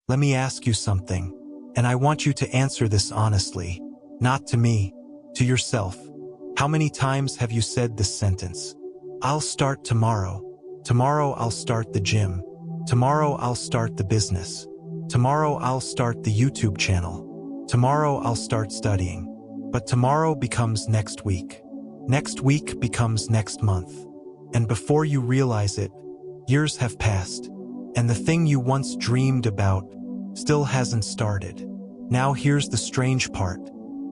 Let me ask you something, and I want you to answer this honestly. Not to me, to yourself. How many times have you said this sentence? I'll start tomorrow. Tomorrow I'll start the gym. Tomorrow I'll start the business. Tomorrow I'll start the YouTube channel. Tomorrow I'll start studying. But tomorrow becomes next week. Next week becomes next month. And before you realize it, years have passed. And the thing you once dreamed about still hasn't started. Now here's the strange part.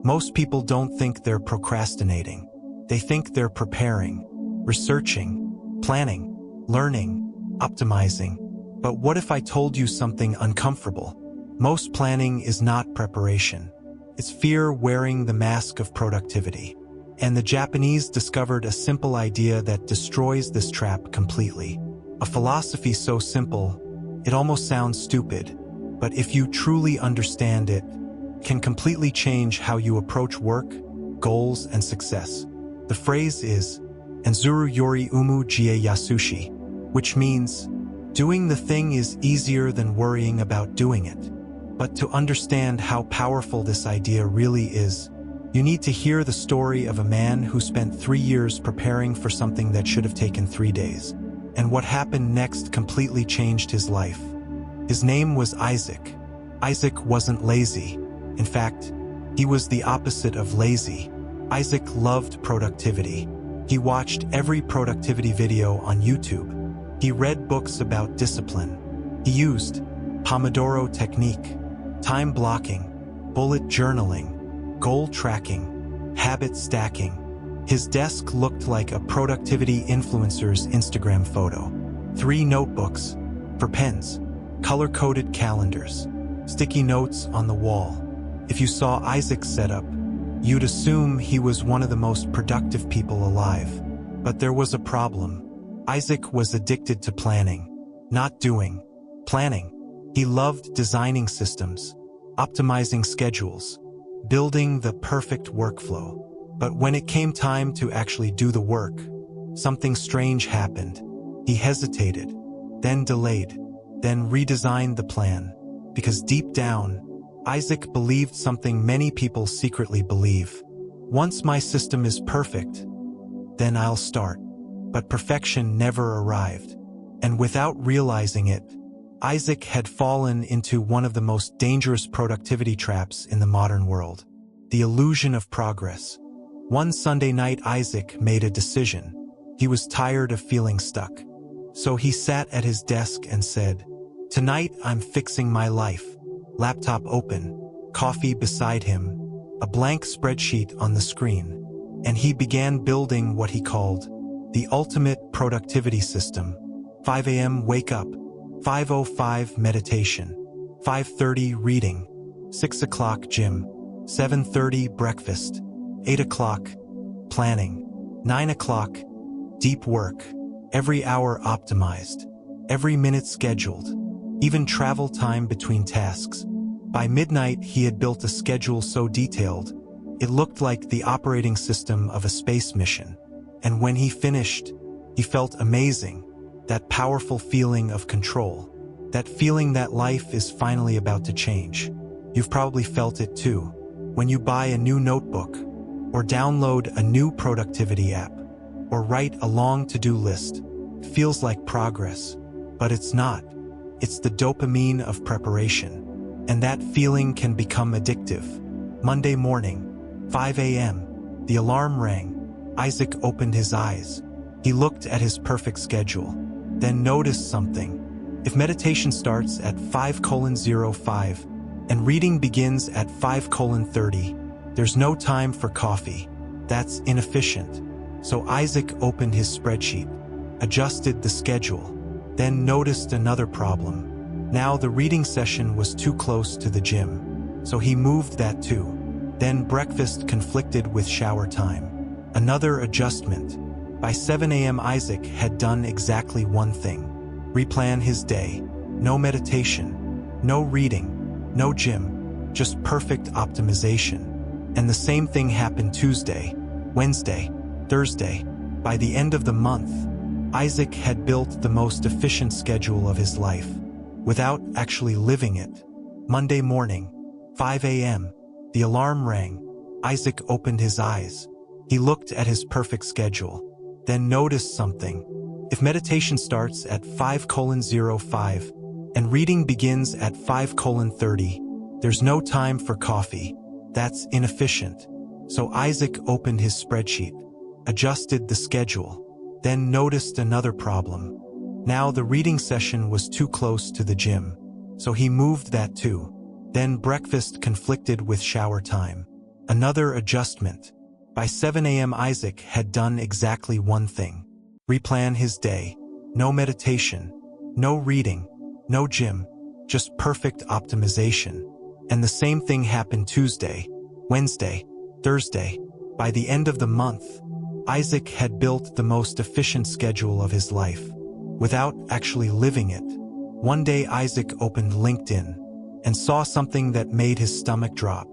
Most people don't think they're procrastinating. They think they're preparing, researching, planning, learning, optimizing. But what if I told you something uncomfortable? Most planning is not preparation. It's fear wearing the mask of productivity. And the Japanese discovered a simple idea that destroys this trap completely. A philosophy so simple, it almost sounds stupid, but if you truly understand it, can completely change how you approach work, goals, and success. The phrase is, Anzuru yori yasushi, which means, doing the thing is easier than worrying about doing it. But to understand how powerful this idea really is, you need to hear the story of a man who spent 3 years preparing for something that should have taken 3 days. And what happened next completely changed his life. His name was Isaac. Isaac wasn't lazy. In fact, he was the opposite of lazy. Isaac loved productivity. He watched every productivity video on YouTube. He read books about discipline. He used Pomodoro technique, time blocking, bullet journaling, goal tracking, habit stacking. His desk looked like a productivity influencer's Instagram photo. 3 notebooks for pens, color-coded calendars, sticky notes on the wall. If you saw Isaac's setup, you'd assume he was one of the most productive people alive. But there was a problem. Isaac was addicted to planning, not doing. Planning. He loved designing systems, optimizing schedules, building the perfect workflow. But when it came time to actually do the work, something strange happened. He hesitated, then delayed, then redesigned the plan. Because deep down, Isaac believed something many people secretly believe. Once my system is perfect, then I'll start. But perfection never arrived. And without realizing it, Isaac had fallen into one of the most dangerous productivity traps in the modern world. The illusion of progress. One Sunday night, Isaac made a decision. He was tired of feeling stuck. So he sat at his desk and said, "Tonight I'm fixing my life." Laptop open, coffee beside him, a blank spreadsheet on the screen. And he began building what he called the ultimate productivity system. 5 a.m. wake up, 5:05 meditation, 5:30 reading, 6 o'clock gym, 7:30 breakfast, 8 o'clock planning, 9 o'clock deep work, every hour optimized, every minute scheduled, even travel time between tasks. By midnight, he had built a schedule so detailed, it looked like the operating system of a space mission. And when he finished, he felt amazing. That powerful feeling of control. That feeling that life is finally about to change. You've probably felt it too. When you buy a new notebook, or download a new productivity app, or write a long to-do list. It feels like progress, but it's not. It's the dopamine of preparation. And that feeling can become addictive. Monday morning, 5 a.m., the alarm rang. Isaac opened his eyes. He looked at his perfect schedule, then noticed something. If meditation starts at 5:05 and reading begins at 5:30, there's no time for coffee. That's inefficient. So Isaac opened his spreadsheet, adjusted the schedule, then noticed another problem. Now the reading session was too close to the gym, so he moved that too. Then breakfast conflicted with shower time. Another adjustment. By 7 a.m. Isaac had done exactly one thing. Replan his day. No meditation, no reading, no gym, just perfect optimization. And the same thing happened Tuesday, Wednesday, Thursday. By the end of the month, Isaac had built the most efficient schedule of his life. without actually living it. Monday morning, 5 a.m., the alarm rang. Isaac opened his eyes. He looked at his perfect schedule, then noticed something. If meditation starts at 5:05 and reading begins at 5:30, there's no time for coffee. That's inefficient. So Isaac opened his spreadsheet, adjusted the schedule, then noticed another problem. Now the reading session was too close to the gym, so he moved that too. Then breakfast conflicted with shower time. Another adjustment. By 7 a.m. Isaac had done exactly one thing. Replan his day. No meditation, no reading, no gym, just perfect optimization. And the same thing happened Tuesday, Wednesday, Thursday. By the end of the month, Isaac had built the most efficient schedule of his life, without actually living it. One day Isaac opened LinkedIn and saw something that made his stomach drop.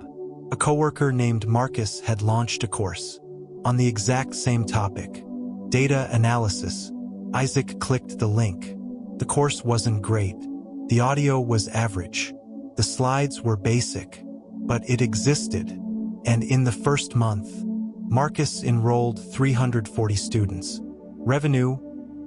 A coworker named Marcus had launched a course on the exact same topic, data analysis. Isaac clicked the link. The course wasn't great. The audio was average. The slides were basic, but it existed. And in the first month, Marcus enrolled 340 students. Revenue,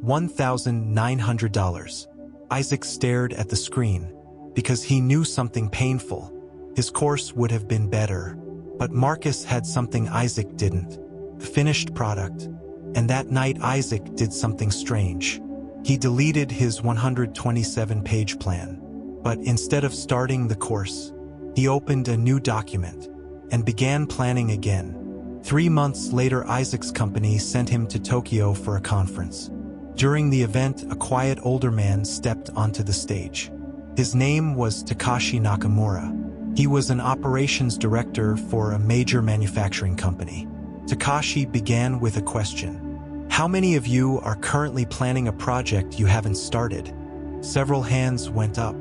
$1,900. Isaac stared at the screen because he knew something painful. His course would have been better, but Marcus had something Isaac didn't, the finished product. And that night Isaac did something strange. He deleted his 127-page plan, but instead of starting the course, he opened a new document and began planning again. 3 months later, Isaac's company sent him to Tokyo for a conference. During the event, a quiet older man stepped onto the stage. His name was Takashi Nakamura. He was an operations director for a major manufacturing company. Takashi began with a question. How many of you are currently planning a project you haven't started? Several hands went up.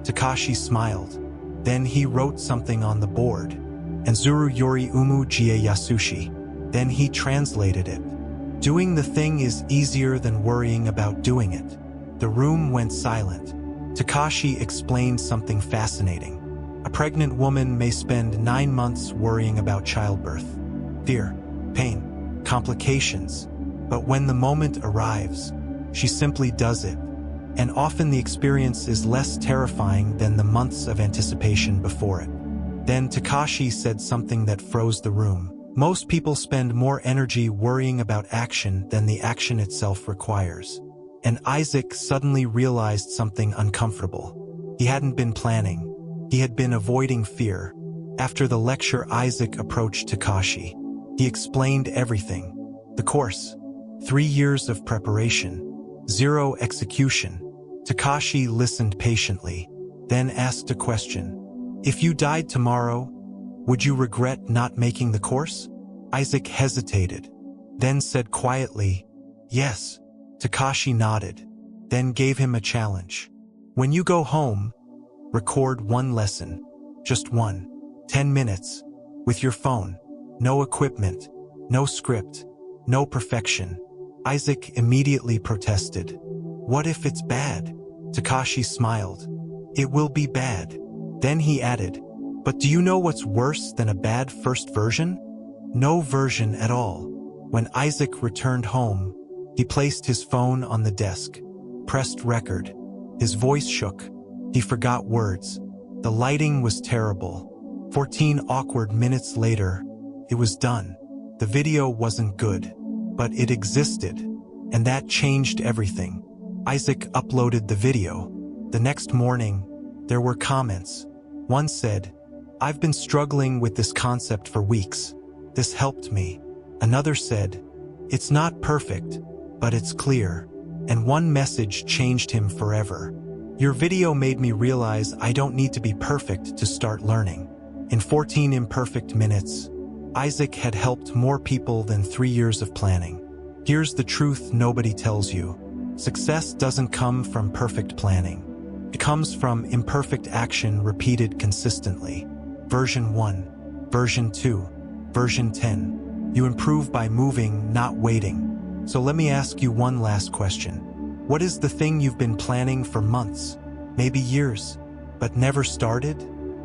Takashi smiled. Then he wrote something on the board. Anzuru yori yasushi. Then he translated it. Doing the thing is easier than worrying about doing it. The room went silent. Takashi explained something fascinating. A pregnant woman may spend 9 months worrying about childbirth. Fear, pain, complications. But when the moment arrives, she simply does it. And often the experience is less terrifying than the months of anticipation before it. Then Takashi said something that froze the room. Most people spend more energy worrying about action than the action itself requires. And Isaac suddenly realized something uncomfortable. He hadn't been planning. He had been avoiding fear. After the lecture, Isaac approached Takashi. He explained everything. The course. 3 years of preparation. 0 execution. Takashi listened patiently, then asked a question. If you died tomorrow, would you regret not making the course? Isaac hesitated, then said quietly, yes. Takashi nodded, then gave him a challenge. When you go home, record 1 lesson, just 1, 10 minutes, with your phone, no equipment, no script, no perfection. Isaac immediately protested. What if it's bad? Takashi smiled. It will be bad. Then he added, but do you know what's worse than a bad first version? No version at all. When Isaac returned home, he placed his phone on the desk, pressed record. His voice shook. He forgot words. The lighting was terrible. 14 awkward minutes later, it was done. The video wasn't good, but it existed, and that changed everything. Isaac uploaded the video. The next morning, there were comments. One said, I've been struggling with this concept for weeks. This helped me. Another said, it's not perfect, but it's clear. And one message changed him forever. Your video made me realize I don't need to be perfect to start learning. In 14 imperfect minutes, Isaac had helped more people than 3 years of planning. Here's the truth nobody tells you. Success doesn't come from perfect planning. It comes from imperfect action repeated consistently. Version 1, Version 2, Version 10. You improve by moving, not waiting. So let me ask you one last question. What is the thing you've been planning for months? maybe years, but never started?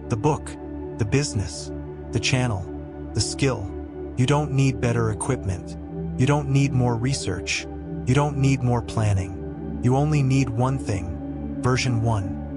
The book, the business, the channel, the skill. You don't need better equipment. You don't need more research. You don't need more planning. You only need one thing. Version 1.